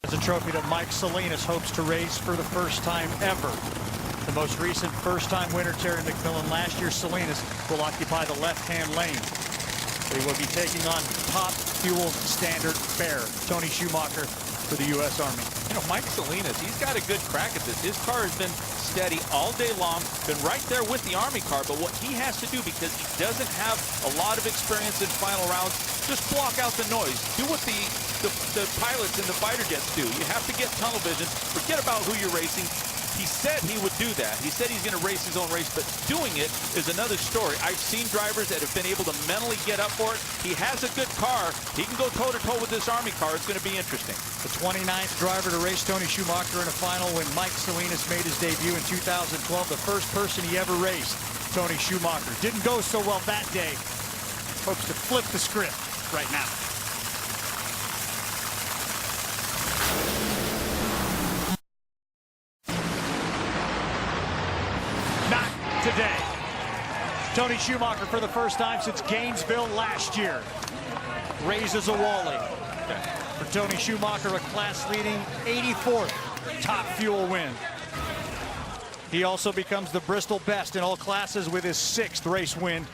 It's a trophy that Mike Salinas hopes to raise for the first time ever. The most recent first-time winner, Terry McMillan. Last year, Salinas will occupy the left-hand lane. They will be taking on top fuel standard fare, Tony Schumacher for the U.S. Army. You know, Mike Salinas, he's got a good crack at this. His car has been steady all day long, been right there with the Army car, but what he has to do, because he doesn't have a lot of experience in final rounds, just block out the noise. Do what the pilots in the fighter jets do. You have to get tunnel vision. Forget about who you're racing. He said he would do that. He said he's going to race his own race, but doing it is another story. I've seen drivers that have been able to mentally get up for it. He has a good car. He can go toe-to-toe with this Army car. It's going to be interesting. The 29th driver to race Tony Schumacher in a final when Mike Salinas made his debut in 2012. The first person he ever raced, Tony Schumacher. Didn't go so well that day. Hopes to flip the script right now. Not today. Tony Schumacher, for the first time since Gainesville last year, raises a Wally. For Tony Schumacher, a class-leading 84th top fuel win. He also becomes the Bristol best in all classes with his 6th race win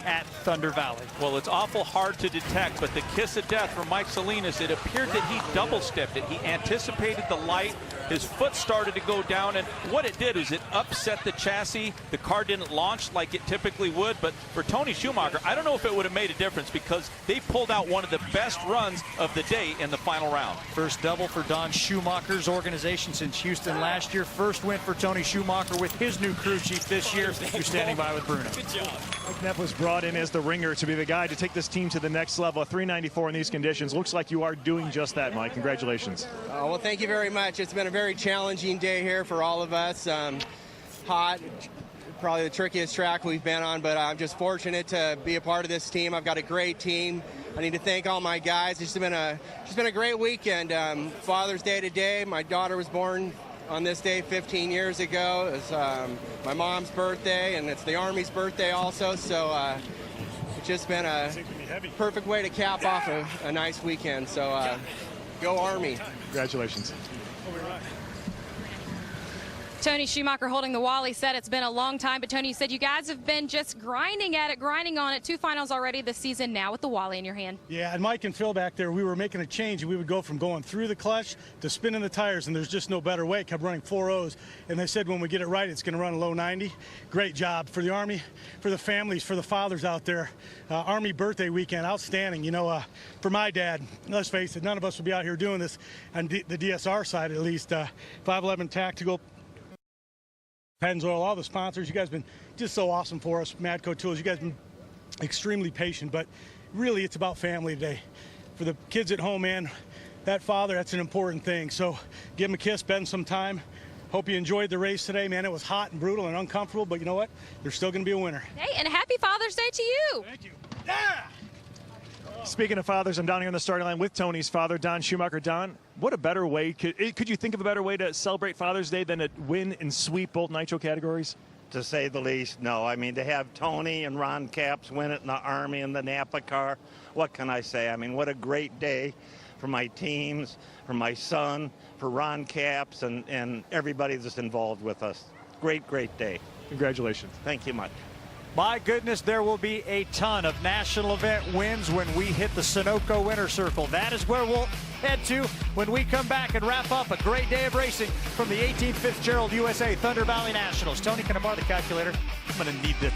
at Thunder Valley. Well, it's awful hard to detect, but the kiss of death from Mike Salinas, it appeared that he double-stepped it. He anticipated the light. His foot started to go down, and what it did is it upset the chassis. The car didn't launch like it typically would, but for Tony Schumacher, I don't know if it would have made a difference because they pulled out one of the best runs of the day in the final round. First double for Don Schumacher's organization since Houston last year. First win for Tony Schumacher with his new crew chief this year, who's standing by with Bruno. Good job. Mike Neff was brought in as the ringer to be the guy to take this team to the next level. A 394 in these conditions. Looks like you are doing just that, Mike. Congratulations. Well, thank you very much. It's been a very challenging day here for all of us. Hot, probably the trickiest track we've been on, but I'm just fortunate to be a part of this team. I've got a great team. I need to thank all my guys. It's been a great weekend. Father's Day today. My daughter was born on this day 15 years ago. It's my mom's birthday, and it's the Army's birthday also. So it's just been a perfect way to cap off a nice weekend. So go Army. Congratulations. Tony Schumacher holding the Wally said it's been a long time, but Tony, you said you guys have been just grinding at it, grinding on it. 2 finals already this season now with the Wally in your hand. Yeah, and Mike and Phil back there, we were making a change, and we would go from going through the clutch to spinning the tires, and there's just no better way. It kept running 4.0s, and they said when we get it right, it's going to run a low 90. Great job for the Army, for the families, for the fathers out there. Army birthday weekend, outstanding. You know, for my dad, let's face it, none of us would be out here doing this on the DSR side at least. 511 Tactical, Pennzoil, all the sponsors, you guys have been just so awesome for us. Madco Tools, you guys have been extremely patient, but really it's about family today. For the kids at home, man, that father, that's an important thing. So give them a kiss, spend some time. Hope you enjoyed the race today, man. It was hot and brutal and uncomfortable, but you know what? There's still going to be a winner. Hey, and happy Father's Day to you. Thank you. Yeah! Speaking of fathers, I'm down here on the starting line with Tony's father, Don Schumacher. Don, what a better way, could you think of a better way to celebrate Father's Day than to win and sweep both Nitro categories? To say the least, no. I mean, to have Tony and Ron Capps win it in the Army and the Napa car, what can I say? I mean, what a great day for my teams, for my son, for Ron Capps, and everybody that's involved with us. Great, great day. Congratulations. Thank you much. My goodness, there will be a ton of national event wins when we hit the Sunoco Winner Circle. That is where we'll head to when we come back and wrap up a great day of racing from the 18th Fitzgerald USA Thunder Valley Nationals. Tony, can I borrow the calculator? I'm going to need this.